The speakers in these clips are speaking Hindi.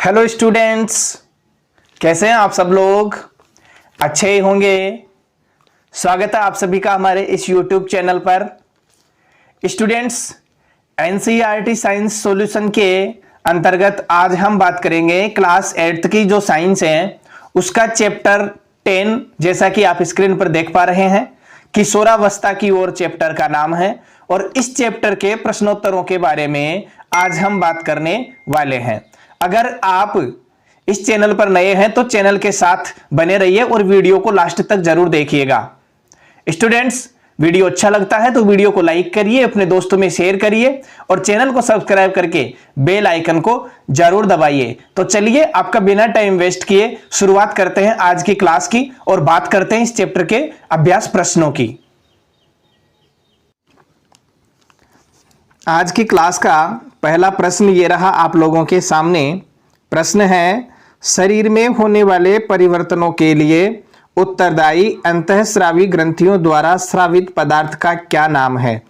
हेलो स्टूडेंट्स, कैसे हैं आप सब लोग? अच्छे ही होंगे। स्वागत है आप सभी का हमारे इस YouTube चैनल पर। स्टूडेंट्स, एनसीईआरटी साइंस सॉल्यूशन के अंतर्गत आज हम बात करेंगे क्लास 8th की जो साइंस है उसका चैप्टर 10, जैसा कि आप स्क्रीन पर देख पा रहे हैं। किशोरावस्था की ओर चैप्टर का नाम है और इस चैप्टर के प्रश्नोत्तरों के बारे में आज हम बात करने वाले हैं। अगर आप इस चैनल पर नए हैं तो चैनल के साथ बने रहिए और वीडियो को लास्ट तक जरूर देखिएगा। स्टूडेंट्स, वीडियो अच्छा लगता है तो वीडियो को लाइक करिए, अपने दोस्तों में शेयर करिए और चैनल को सब्सक्राइब करके बेल आइकन को जरूर दबाइए। तो चलिए, आपका बिना टाइम वेस्ट किए शुरुआत करते हैं आज की क्लास की और बात करते हैं इस चैप्टर के अभ्यास प्रश्नों की। आज की क्लास का पहला प्रश्न ये रहा आप लोगों के सामने। प्रश्न है, शरीर में होने वाले परिवर्तनों के लिए उत्तरदायी अंतःस्रावी ग्रंथियों द्वारा स्रावित पदार्थ का क्या नाम है?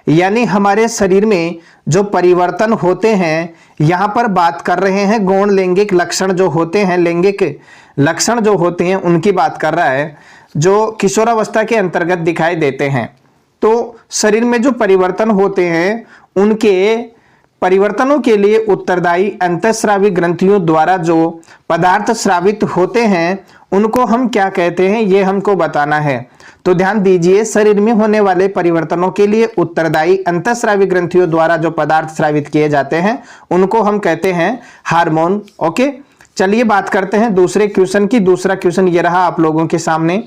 यानी हमारे शरीर में जो परिवर्तन होते हैं, यहाँ पर बात कर रहे हैं गौण लैंगिक लक्षण जो होते हैं, लैंगिक लक्षण जो होते हैं उनकी बात कर रहा है, जो किशोरावस्था के अंतर्गत दिखाई देते हैं। तो शरीर में जो परिवर्तन होते हैं उनके परिवर्तनों के लिए उत्तरदायी अंतःस्रावी ग्रंथियों द्वारा जो पदार्थ स्रावित होते हैं उनको हम क्या कहते हैं, ये हमको बताना है। तो ध्यान दीजिए, शरीर में होने वाले परिवर्तनों के लिए उत्तरदायी अंतःस्रावी ग्रंथियों द्वारा जो पदार्थ स्रावित किए जाते हैं उनको हम कहते हैं हार्मोन। ओके, चलिए बात करते हैं दूसरे क्वेश्चन की। दूसरा क्वेश्चन ये रहा आप लोगों के सामने,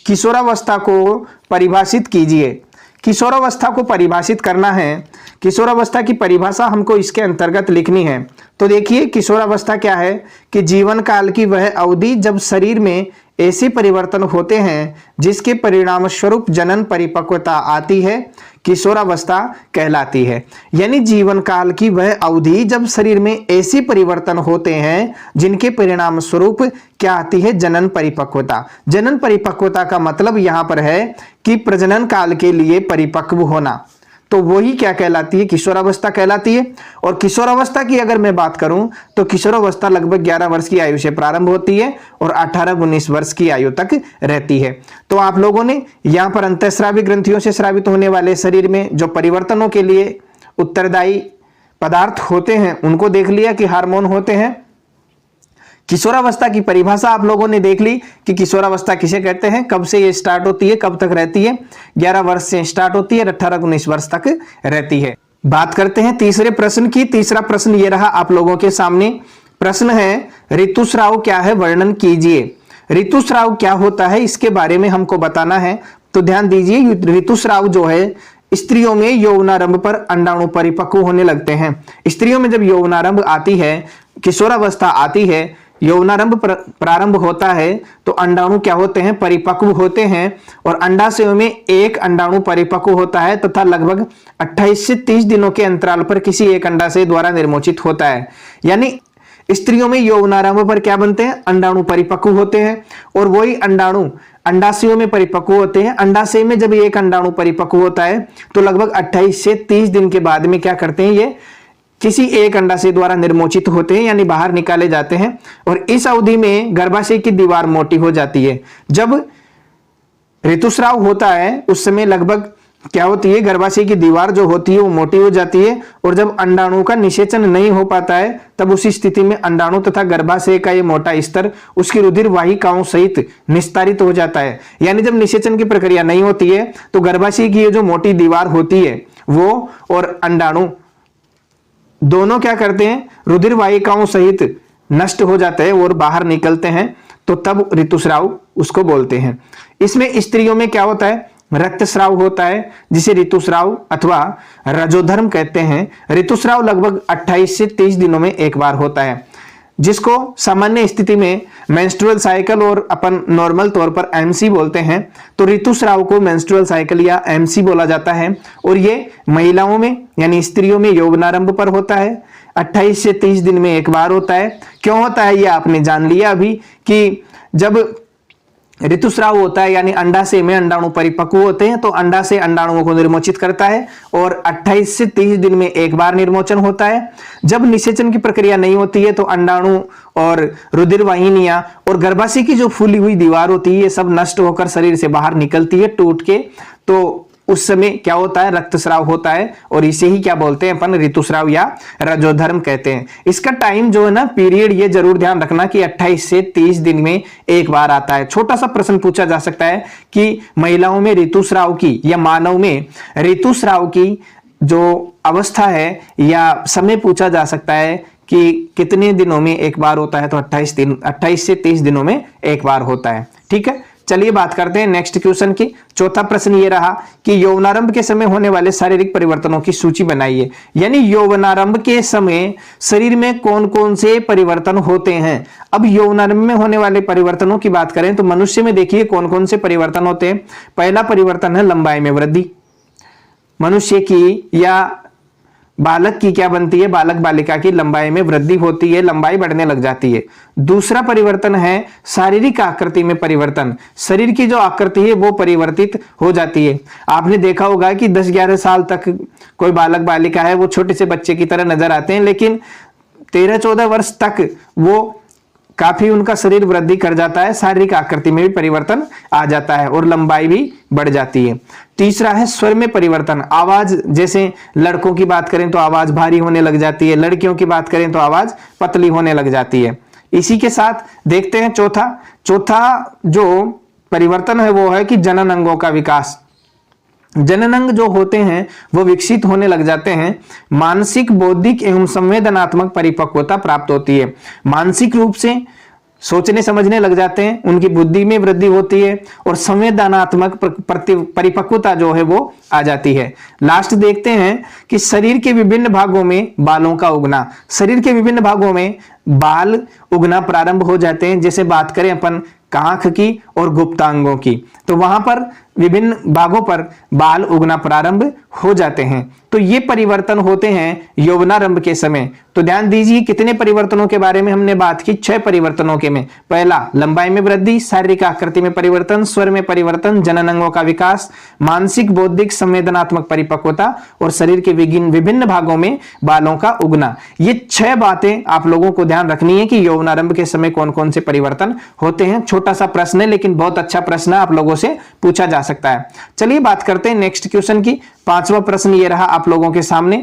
किशोरावस्था को परिभाषित कीजिए। किशोरावस्था को परिभाषित करना है, किशोरावस्था की परिभाषा हमको इसके अंतर्गत लिखनी है। तो देखिए, किशोरावस्था क्या है कि जीवन काल की वह अवधि जब शरीर में ऐसे परिवर्तन होते हैं जिसके परिणाम स्वरूप जनन परिपक्वता आती है, किशोरावस्था कहलाती है। यानी जीवन काल की वह अवधि जब शरीर में ऐसे परिवर्तन होते हैं जिनके परिणाम स्वरूप क्या आती है, जनन परिपक्वता। जनन परिपक्वता का मतलब यहाँ पर है कि प्रजनन काल के लिए परिपक्व होना, तो वही क्या कहलाती है, किशोरावस्था कहलाती है। और किशोरावस्था की अगर मैं बात करूं तो किशोरावस्था लगभग 11 वर्ष की आयु से प्रारंभ होती है और 18-19 वर्ष की आयु तक रहती है। तो आप लोगों ने यहां पर अंतःस्रावी ग्रंथियों से स्रावित होने वाले शरीर में जो परिवर्तनों के लिए उत्तरदायी पदार्थ होते हैं उनको देख लिया कि हार्मोन होते हैं। किशोरावस्था की परिभाषा आप लोगों ने देख ली कि किशोरावस्था किसे कहते हैं, कब से ये स्टार्ट होती है, कब तक रहती है। 11 वर्ष से स्टार्ट होती है, 18-19 वर्ष तक रहती है। बात करते हैं तीसरे प्रश्न की। तीसरा प्रश्न ये रहा आप लोगों के सामने। प्रश्न है, ऋतुस्राव क्या है, वर्णन कीजिए। ऋतुस्राव क्या होता है इसके बारे में हमको बताना है। तो ध्यान दीजिए, ऋतुस्राव जो है स्त्रियों में यौवनारंभ पर अंडाणु परिपक्व होने लगते हैं। स्त्रियों में जब यौवनारंभ आती है, किशोरावस्था आती है, यौवनारंभ प्रारंभ होता है तो अंडाणु क्या होते हैं, परिपक्व होते हैं। और अंडाशय में एक अंडाणु परिपक्व होता है तथा लगभग 28 से 30 दिनों के अंतराल पर किसी एक अंडाशय द्वारा निर्मोचित होता है। यानी स्त्रियों में यौवनारंभ पर क्या बनते हैं, अंडाणु परिपक्व होते हैं और वही अंडाणु अंडाशयों में परिपक्व होते हैं। अंडाशय में जब एक अंडाणु परिपक्व होता है तो लगभग 28 से 30 दिन के बाद में क्या करते हैं, ये किसी एक अंडाशय द्वारा निर्मोचित होते हैं, यानी बाहर निकाले जाते हैं। और इस अवधि में गर्भाशय की दीवार मोटी हो जाती है। जब ऋतुस्राव होता है उस समय लगभग क्या होती है, गर्भाशय की दीवार जो होती है वो मोटी हो जाती है। और जब अंडाणु का निषेचन नहीं हो पाता है तब उसी स्थिति में अंडाणु तथा गर्भाशय का ये मोटा स्तर उसकी रुधिर वाहिकाओं सहित निस्तारित हो जाता है। यानी जब निषेचन की प्रक्रिया नहीं होती है तो गर्भाशय की ये जो मोटी दीवार होती है वो और अंडाणु दोनों क्या करते हैं, रुधिर वाहिकाओं सहित नष्ट हो जाते हैं और बाहर निकलते हैं। तो तब ऋतुस्राव उसको बोलते हैं। इसमें स्त्रियों में क्या होता है, रक्तस्राव होता है जिसे ऋतुस्राव अथवा रजोधर्म कहते हैं। ऋतुस्राव लगभग 28 से 30 दिनों में एक बार होता है, जिसको सामान्य स्थिति में मेंस्ट्रुअल साइकिल और अपन नॉर्मल तौर पर एमसी बोलते हैं। तो ऋतुस्राव को मेंस्ट्रुअल साइकिल या एमसी बोला जाता है और ये महिलाओं में यानी स्त्रियों में यौवनारंभ पर होता है। 28 से 30 दिन में एक बार होता है। क्यों होता है ये आपने जान लिया अभी कि जब ऋतुस्राव होता है, यानी अंडाशय में अंडाणु परिपक्व होते हैं तो अंडाशय अंडाणुओं को निर्मोचित करता है और 28 से 30 दिन में एक बार निर्मोचन होता है। जब निषेचन की प्रक्रिया नहीं होती है तो अंडाणु और रुधिर वाहिनियां और गर्भाशय की जो फूली हुई दीवार होती है ये सब नष्ट होकर शरीर से बाहर निकलती है टूट के, तो उस समय क्या होता है, रक्तस्राव होता है और इसे ही क्या बोलते हैं अपन, ऋतुस्राव या रजोधर्म कहते हैं। इसका टाइम जो है ना, पीरियड, ये जरूर ध्यान रखना कि 28 से 30 दिन में एक बार आता है। छोटा सा प्रश्न पूछा जा सकता है कि महिलाओं में ऋतुस्राव की या मानव में ऋतुस्राव की जो अवस्था है या समय पूछा जा सकता है कि कितने दिनों में एक बार होता है, तो 28 से 30 दिनों में एक बार होता है। ठीक है, चलिए बात करते हैं नेक्स्ट क्वेश्चन की। चौथा प्रश्न ये रहा कि यौवनारंभ के समय होने वाले शारीरिक परिवर्तनों की सूची बनाइए, यानी यौवनारंभ के समय शरीर में कौन कौन से परिवर्तन होते हैं। अब यौवनारंभ में होने वाले परिवर्तनों की बात करें तो मनुष्य में देखिए कौन कौन से परिवर्तन होते हैं। पहला परिवर्तन है लंबाई में वृद्धि, मनुष्य की या बालक की क्या बनती है, बालक बालिका की लंबाई में वृद्धि होती है, लंबाई बढ़ने लग जाती है। दूसरा परिवर्तन है शारीरिक आकृति में परिवर्तन, शरीर की जो आकृति है वो परिवर्तित हो जाती है। आपने देखा होगा कि 10-11 साल तक कोई बालक बालिका है वो छोटे से बच्चे की तरह नजर आते हैं, लेकिन 13-14 वर्ष तक वो काफी उनका शरीर वृद्धि कर जाता है, शारीरिक आकृति में भी परिवर्तन आ जाता है और लंबाई भी बढ़ जाती है। तीसरा है स्वर में परिवर्तन, आवाज, जैसे लड़कों की बात करें तो आवाज भारी होने लग जाती है, लड़कियों की बात करें तो आवाज पतली होने लग जाती है। इसी के साथ देखते हैं चौथा जो परिवर्तन है वो है कि जनन अंगों का विकास। जनन अंग जो होते हैं वो विकसित होने लग जाते हैं, मानसिक, बौद्धिक एवं संवेदनात्मक परिपक्वता प्राप्त होती है। मानसिक रूप से सोचने समझने लग जाते हैं, उनकी बुद्धि में वृद्धि होती है और संवेदनात्मक परिपक्वता जो है वो आ जाती है। लास्ट देखते हैं कि शरीर के विभिन्न भागों में बालों का उगना, शरीर के विभिन्न भागों में बाल उगना प्रारंभ हो जाते हैं। जैसे बात करें अपन कांख की और गुप्तांगों की, तो वहां पर विभिन्न भागों पर बाल उगना प्रारंभ हो जाते हैं। तो ये परिवर्तन होते हैं यौवनारंभ के समय। तो ध्यान दीजिए कितने परिवर्तनों के बारे में हमने बात की, 6 परिवर्तनों के में। पहला लंबाई में वृद्धि, शारीरिक आकृति में परिवर्तन, स्वर में परिवर्तन, जनन अंगों का विकास, मानसिक, बौद्धिक, संवेदनात्मक परिपक्वता और शरीर के विभिन्न भागों में बालों का उगना। ये 6 बातें आप लोगों को ध्यान रखनी है कि यौवनारंभ के समय कौन कौन से परिवर्तन होते हैं। छोटा सा प्रश्न है लेकिन बहुत अच्छा प्रश्न आप लोगों से पूछा जा सकता है। चलिए बात करते हैं नेक्स्ट क्वेश्चन की। 5वां प्रश्न ये रहा आप लोगों के सामने।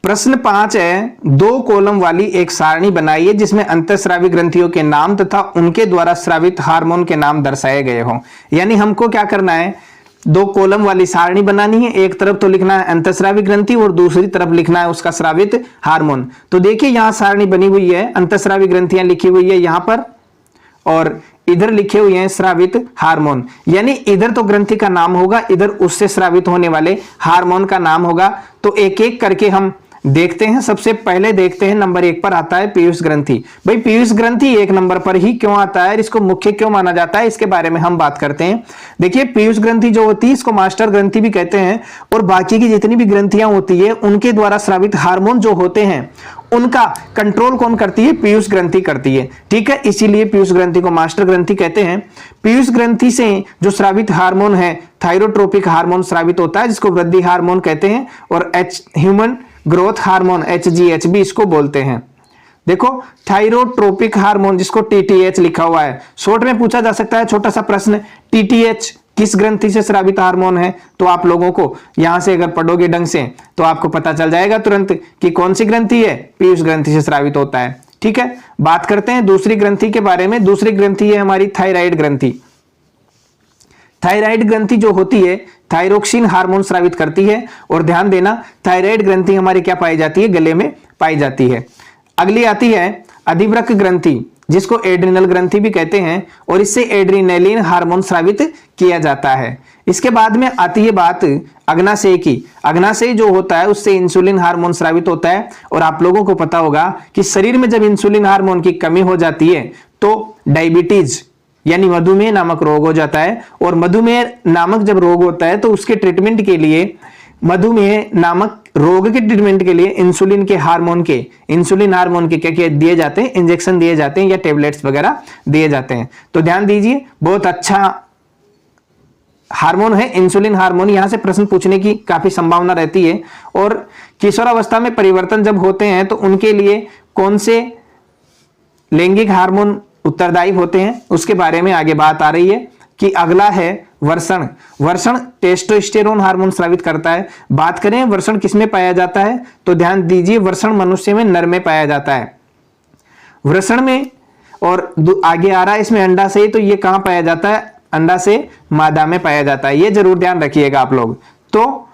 प्रश्न 5 है, 2 कॉलम वाली एक सारणी बनाइए जिसमें अंतःस्रावी ग्रंथियों के नाम तथा उनके द्वारा स्रावित हार्मोन के नाम दर्शाए गए हों। यानी हमको क्या करना है, 2 कॉलम वाली सारणी बनानी है। एक तरफ तो लिखना है अंतःस्रावी ग्रंथि और दूसरी तरफ लिखना है उसका स्रावित हार्मोन। तो देखिए यहां सारणी बनी हुई है, अंतःस्रावी ग्रंथियां लिखी हुई है यहां पर और इधर लिखे हुए हैं स्रावित हार्मोन। यानी इधर तो ग्रंथि का नाम होगा, इधर उससे स्रावित होने वाले हार्मोन का नाम होगा। तो एक एक करके हम देखते हैं। सबसे पहले देखते हैं नंबर 1 पर आता है पीयूष ग्रंथि। भाई पीयूष ग्रंथि 1 नंबर पर ही क्यों आता है, इसको मुख्य क्यों माना जाता है, इसके बारे में हम बात करते हैं। देखिए पीयूष ग्रंथि जो होती है इसको मास्टर ग्रंथि भी कहते हैं और बाकी की जितनी भी ग्रंथियां होती है उनके द्वारा स्रावित हार्मोन जो होते हैं उनका कंट्रोल कौन करती है, पीयूष ग्रंथि करती है। ठीक है, इसीलिए पीयूष ग्रंथि को मास्टर ग्रंथि कहते हैं। पीयूष ग्रंथि से जो स्रावित हार्मोन है थायरोट्रोपिक हार्मोन स्रावित होता है जिसको वृद्धि हार्मोन कहते हैं और ह्यूमन ग्रोथ हार्मोन HGH भी इसको बोलते हैं। देखो थायरोट्रोपिक हार्मोन जिसको TTH लिखा हुआ है, शॉर्ट में पूछा जा सकता है छोटा सा प्रश्न, TTH किस ग्रंथि से स्रावित हार्मोन है। तो आप लोगों को यहां से अगर पढ़ोगे ढंग से तो आपको पता चल जाएगा तुरंत कि कौन सी ग्रंथि है, पीयूष ग्रंथि से स्रावित होता है। ठीक है, बात करते हैं दूसरी ग्रंथि के बारे में। दूसरी ग्रंथि है हमारी थायराइड ग्रंथि। थायराइड ग्रंथि जो होती है थायरोक्सिन हार्मोन स्रावित करती है और ध्यान देना थायराइड ग्रंथि हमारी क्या पाई जाती है, गले में पाई जाती है। अगली आती है अधिवृक्क ग्रंथि जिसको एड्रिनल ग्रंथि भी कहते हैं और इससे एड्रिनलिन हार्मोन स्रावित किया जाता है। इसके बाद में आती है बात अग्नाशय की। अग्नाशय जो होता है उससे इंसुलिन हार्मोन स्रावित होता है और आप लोगों को पता होगा कि शरीर में जब इंसुलिन हार्मोन की कमी हो जाती है तो डायबिटीज यानी मधुमेह नामक रोग हो जाता है और मधुमेह नामक जब रोग होता है तो उसके ट्रीटमेंट के लिए मधुमेह नामक रोग के ट्रीटमेंट के लिए इंसुलिन हार्मोन के क्या क्या दिए जाते हैं, इंजेक्शन दिए जाते हैं या टेबलेट्स वगैरह दिए जाते हैं। तो ध्यान दीजिए, बहुत अच्छा हार्मोन है इंसुलिन हार्मोन, यहां से प्रश्न पूछने की काफी संभावना रहती है। और किशोरावस्था में परिवर्तन जब होते हैं तो उनके लिए कौन से लैंगिक हार्मोन उत्तरदायी होते हैं, उसके बारे में आगे बात आ रही है कि अगला है वर्षण। वर्षण टेस्टोस्टेरोन हार्मोन स्रावित करता है। बात करें वर्षण किसमें पाया जाता है, तो ध्यान दीजिए वर्षण मनुष्य में, नर में पाया जाता है वर्षण में। और आगे आ रहा है इसमें अंडा से, तो ये कहां पाया जाता है, अंडा से मादा में पाया जाता है। ये जरूर ध्यान रखिएगा आप लोग। तो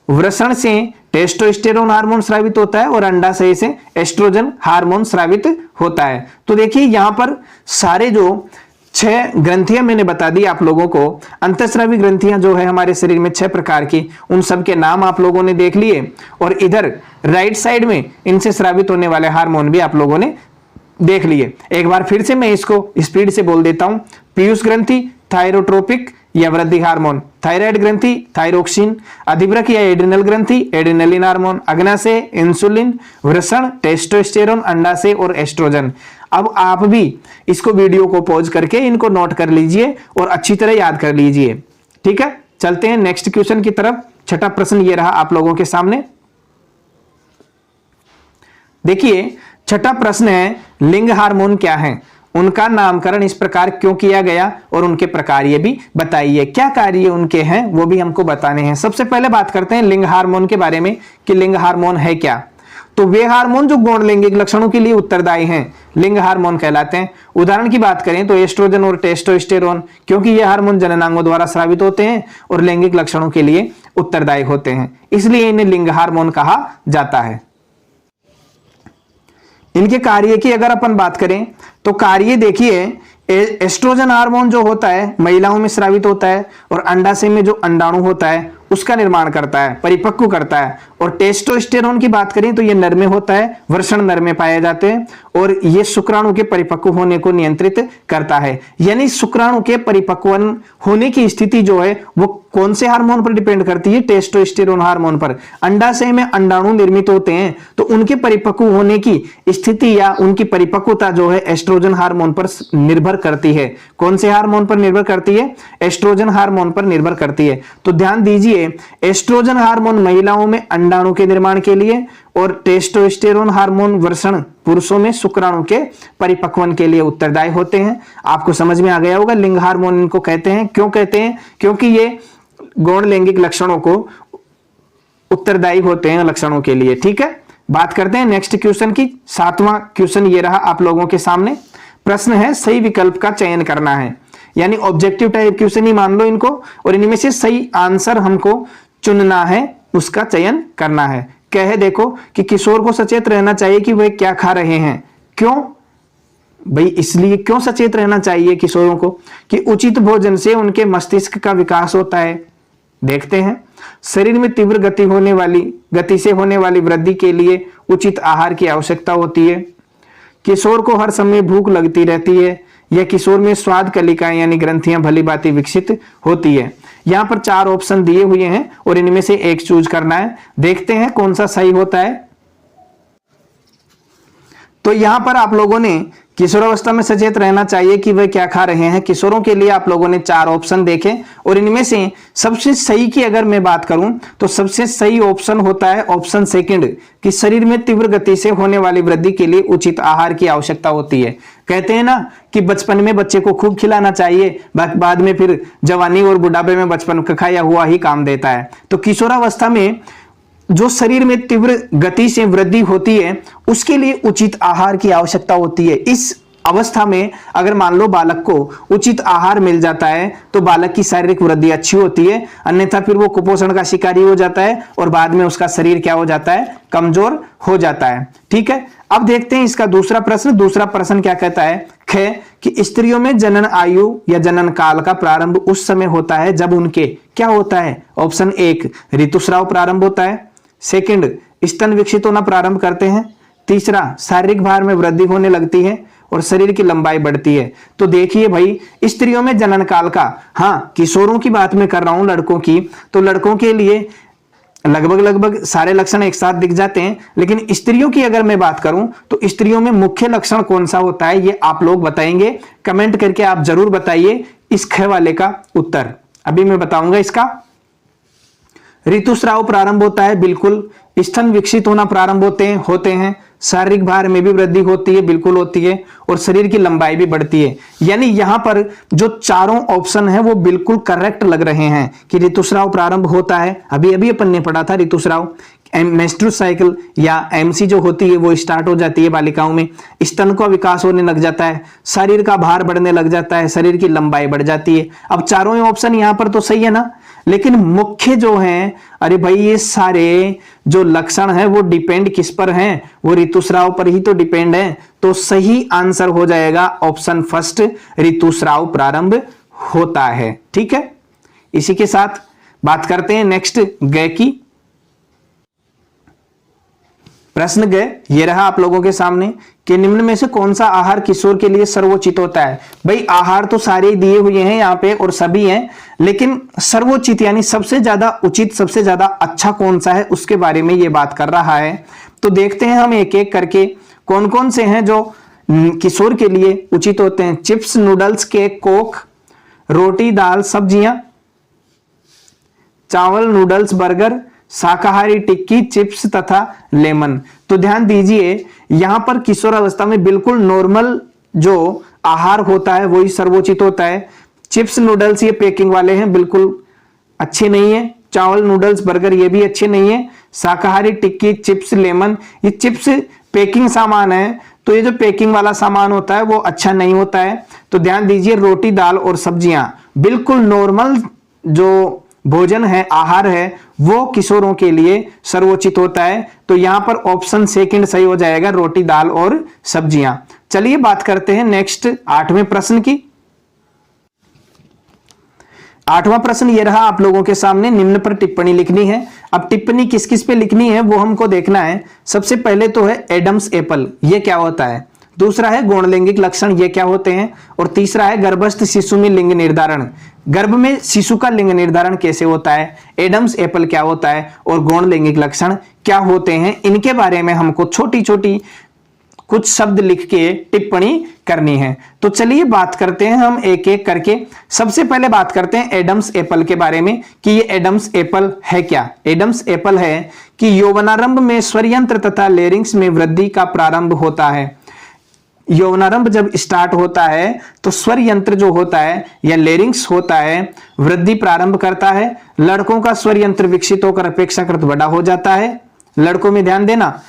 वृषण से टेस्टोस्टेरोन हार्मोन स्रावित होता है और अंडाशय से एस्ट्रोजन हार्मोन स्रावित होता है। तो देखिए यहां पर सारे जो 6 ग्रंथियां मैंने बता दी आप लोगों को, अंतःस्रावी ग्रंथियां जो है हमारे शरीर में 6 प्रकार की, उन सब के नाम आप लोगों ने देख लिए। और इधर राइट साइड में इनसे स्रावित होने वाले हार्मोन भी आप लोगों ने देख लिए। एक बार फिर से मैं इसको स्पीड से बोल देता हूं। पीयूष ग्रंथि थायरोट्रोपिक या वृद्धि हार्मोन, थायराइड ग्रंथि थायरोक्सिन, अधिवृक्क या एड्रिनल ग्रंथि एड्रिनलिन हार्मोन, अग्नाशय इंसुलिन, वृषण टेस्टोस्टेरोन, अंडाशय और एस्ट्रोजन। अब आप भी इसको वीडियो को पॉज करके इनको नोट कर लीजिए और अच्छी तरह याद कर लीजिए। ठीक है, चलते हैं नेक्स्ट क्वेश्चन की तरफ। छठा प्रश्न ये रहा आप लोगों के सामने। देखिए छठा प्रश्न है, लिंग हार्मोन क्या है, उनका नामकरण इस प्रकार क्यों किया गया और उनके प्रकार ये भी बताइए। क्या कार्य उनके हैं वो भी हमको बताने हैं। सबसे पहले बात करते हैं लिंग हार्मोन के बारे में कि लिंग हार्मोन है क्या। तो वे हार्मोन जो गौण लैंगिक लक्षणों के लिए उत्तरदायी हैं लिंग हार्मोन कहलाते हैं। उदाहरण की बात करें तो एस्ट्रोजन और टेस्टोस्टेरोन, क्योंकि ये हार्मोन जननांगों द्वारा स्रावित होते हैं और लैंगिक लक्षणों के लिए उत्तरदायी होते हैं, इसलिए इन्हें लिंग हार्मोन कहा जाता है। इनके कार्य की अगर अपन बात करें तो कार्य देखिए, एस्ट्रोजन हार्मोन जो होता है महिलाओं में स्रावित होता है और अंडाशय में जो अंडाणु होता है उसका निर्माण करता है, परिपक्व करता है। और टेस्टोस्टेरोन की बात करें तो ये नर में होता है, वृषण नर में पाए जाते हैं और ये शुक्राणु के परिपक्व होने को नियंत्रित करता है। यानी शुक्राणु के परिपक्व होने की स्थिति जो है वो कौन से हार्मोन पर डिपेंड करती है, टेस्टोस्टेरोन हार्मोन पर। अंडाशय में अंडाणु निर्मित होते हैं तो उनके परिपक्व होने की स्थिति या उनकी परिपक्वता जो है एस्ट्रोजन हार्मोन पर निर्भर करती है। कौन से हार्मोन पर निर्भर करती है, एस्ट्रोजन हार्मोन पर निर्भर करती है। तो ध्यान दीजिए, एस्ट्रोजन हार्मोन महिलाओं में अंडाणु के निर्माण के लिए और टेस्टोस्टेरोन हार्मोन वृषण पुरुषों में शुक्राणु के परिपक्वन के लिए उत्तरदायी होते हैं। आपको समझ में आ गया होगा लिंग हार्मोन इनको कहते हैं। क्यों कहते हैं, क्योंकि ये गौण लैंगिक लक्षणों को उत्तरदायी होते हैं लक्षणों के लिए। ठीक है, बात करते हैं नेक्स्ट क्वेश्चन की। 7वां क्वेश्चन ये रहा आप लोगों के सामने। प्रश्न है सही विकल्प का चयन करना है, यानी ऑब्जेक्टिव टाइप क्वेश्चन ही मान लो इनको, और इनमें से सही आंसर हमको चुनना है, उसका चयन करना है। कहे देखो कि किशोर को सचेत रहना चाहिए कि वे क्या खा रहे हैं। क्यों भाई, इसलिए क्यों सचेत रहना चाहिए किशोरों को कि उचित भोजन से उनके मस्तिष्क का विकास होता है। देखते हैं, शरीर में तीव्र गति से होने वाली वृद्धि के लिए उचित आहार की आवश्यकता होती है। किशोर को हर समय भूख लगती रहती है या किशोर में स्वाद कलिकाएं यानी ग्रंथियां भली भांति विकसित होती है। यहां पर 4 ऑप्शन दिए हुए हैं और इनमें से एक चूज करना है। देखते हैं कौन सा सही होता है। तो यहां पर आप लोगों ने किशोरावस्था में सचेत रहना चाहिए कि वे क्या खा रहे हैं। किशोरों के लिए आप लोगों ने 4 ऑप्शन देखे और इनमें से सबसे सही की अगर मैं बात करूं तो सबसे सही ऑप्शन होता है ऑप्शन सेकंड कि शरीर में तीव्र गति से होने वाली वृद्धि के लिए उचित आहार की आवश्यकता होती है। कहते हैं ना कि बचपन में बच्चे को खूब खिलाना चाहिए, बाद में फिर जवानी और बुढ़ापे में बचपन का खाया हुआ ही काम देता है। तो किशोरावस्था में जो शरीर में तीव्र गति से वृद्धि होती है उसके लिए उचित आहार की आवश्यकता होती है। इस अवस्था में अगर मान लो बालक को उचित आहार मिल जाता है तो बालक की शारीरिक वृद्धि अच्छी होती है, अन्यथा फिर वो कुपोषण का शिकारी हो जाता है और बाद में उसका शरीर क्या हो जाता है, कमजोर हो जाता है। ठीक है, अब देखते हैं इसका दूसरा प्रश्न। दूसरा प्रश्न क्या कहता है, ख कि स्त्रियों में जनन आयु या जनन काल का प्रारंभ उस समय होता है जब उनके क्या होता है, ऑप्शन 1 ऋतुस्राव प्रारंभ होता है, सेकंड स्तन विकसित होना प्रारंभ करते हैं, तीसरा शारीरिक भार में वृद्धि होने लगती है और शरीर की लंबाई बढ़ती है। तो देखिए भाई, स्त्रियों में जनन काल का, हाँ किशोरों की बात मैं कर रहा हूं, लड़कों की, तो लड़कों के लिए लगभग सारे लक्षण एक साथ दिख जाते हैं, लेकिन स्त्रियों की अगर मैं बात करूं तो स्त्रियों में मुख्य लक्षण कौन सा होता है ये आप लोग बताएंगे, कमेंट करके आप जरूर बताइए इस ख वाले का उत्तर। अभी मैं बताऊंगा इसका। ऋतुस्राव प्रारंभ होता है, बिल्कुल। स्तन विकसित होना प्रारंभ होते हैं। शारीरिक भार में भी वृद्धि होती है, बिल्कुल होती है। और शरीर की लंबाई भी बढ़ती है। यानी यहां पर जो चारों ऑप्शन है वो बिल्कुल करेक्ट लग रहे हैं कि ऋतुस्राव प्रारंभ होता है। अभी अभी अपन ने पढ़ा था ऋतुस्राव, मेंस्ट्रुअल साइकिल या एमसी जो होती है वो स्टार्ट हो जाती है बालिकाओं में। स्तन का विकास होने लग जाता है, शरीर का भार बढ़ने लग जाता है, शरीर की लंबाई बढ़ जाती है। अब चारों ऑप्शन यहां पर तो सही है ना, लेकिन मुख्य जो हैं, अरे भाई ये सारे जो लक्षण हैं वो डिपेंड किस पर हैं, वो ऋतुस्राव पर ही तो डिपेंड है। तो सही आंसर हो जाएगा ऑप्शन फर्स्ट, ऋतुस्राव प्रारंभ होता है। ठीक है, इसी के साथ बात करते हैं नेक्स्ट ग की। प्रश्न ग ये रहा आप लोगों के सामने कि निम्न में से कौन सा आहार किशोर के लिए सर्वोचित होता है। भाई आहार तो सारे दिए हुए हैं यहाँ पे और सभी हैं, लेकिन सर्वोचित यानी सबसे ज्यादा उचित, सबसे ज्यादा अच्छा कौन सा है उसके बारे में ये बात कर रहा है। तो देखते हैं हम एक एक करके कौन कौन से हैं जो किशोर के लिए उचित होते हैं। चिप्स, नूडल्स, केक, कोक, रोटी, दाल, सब्जियां, चावल, नूडल्स, बर्गर, शाकाहारी टिक्की, चिप्स तथा लेमन। तो ध्यान दीजिए यहां पर किशोर अवस्था में बिल्कुल नॉर्मल जो आहार होता है वही सर्वोचित होता है। चिप्स, नूडल्स ये पैकिंग वाले हैं, बिल्कुल अच्छे नहीं है। चावल, नूडल्स, बर्गर ये भी अच्छे नहीं है। शाकाहारी टिक्की, चिप्स, लेमन, ये चिप्स पैकिंग सामान है, तो ये जो पैकिंग वाला सामान होता है वो अच्छा नहीं होता है। तो ध्यान दीजिए रोटी, दाल और सब्जियां बिल्कुल नॉर्मल जो भोजन है, आहार है, वो किशोरों के लिए सर्वोचित होता है। तो यहां पर ऑप्शन सेकंड सही हो जाएगा, रोटी, दाल और सब्जियां। चलिए बात करते हैं नेक्स्ट 8वें प्रश्न की। 8वां प्रश्न ये रहा आप लोगों के सामने, निम्न पर टिप्पणी लिखनी है। अब टिप्पणी किस किस पे लिखनी है वो हमको देखना है। सबसे पहले तो है एडम्स एप्पल, ये क्या होता है। दूसरा है गौण लैंगिक लक्षण, ये क्या होते हैं। और तीसरा है गर्भस्थ शिशु में लिंग निर्धारण, गर्भ में शिशु का लिंग निर्धारण कैसे होता है। एडम्स एप्पल क्या होता है और गौण लैंगिक लक्षण क्या होते हैं, इनके बारे में हमको छोटी छोटी कुछ शब्द लिख के टिप्पणी करनी है। तो चलिए बात करते हैं हम एक एक करके। सबसे पहले बात करते हैं एडम्स एप्पल के बारे में कि ये एडम्स एप्पल है क्या। एडम्स एप्पल है कि यौवनारंभ में स्वरयंत्र तथा लेरिंग्स में वृद्धि का प्रारंभ होता है। यौवनारंभ जब स्टार्ट होता है तो स्वर यंत्र जो होता है या लेरिंग्स होता है वृद्धि प्रारंभ करता है। लड़कों का स्वर यंत्र विकसित होकर अपेक्षाकृत बड़ा हो जाता है। लड़कों में ध्यान देना,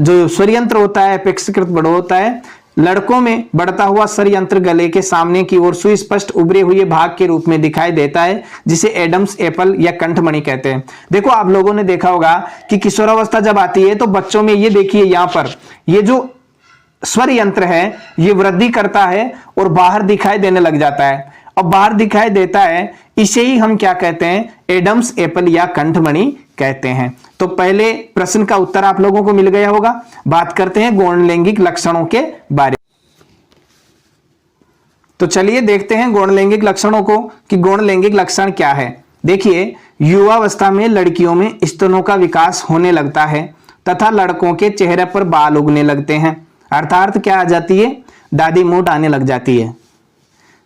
जो स्वर यंत्र होता है अपेक्षाकृत बड़ा होता है। लड़कों में बढ़ता हुआ स्वर यंत्र गले के सामने की ओर सुस्पष्ट उभरे हुए भाग के रूप में दिखाई देता है, जिसे एडम्स एप्पल या कंठमणि कहते हैं। देखो आप लोगों ने देखा होगा कि किशोरावस्था जब आती है तो बच्चों में ये देखिए यहां पर ये जो स्वर यंत्र है ये वृद्धि करता है और बाहर दिखाई देने लग जाता है। अब बाहर दिखाई देता है, इसे ही हम क्या कहते हैं, एडम्स एप्पल या कंठमणि कहते हैं। तो पहले प्रश्न का उत्तर आप लोगों को मिल गया होगा। बात करते हैं गौण लैंगिक लक्षणों के बारे में। तो चलिए देखते हैं गौण लैंगिक लक्षणों को कि गौण लैंगिक लक्षण क्या है। देखिए युवावस्था में लड़कियों में स्तनों का विकास होने लगता है तथा लड़कों के चेहरे पर बाल उगने लगते हैं। अर्थात क्या आ जाती है, दाढ़ी मूंछ आने लग जाती है,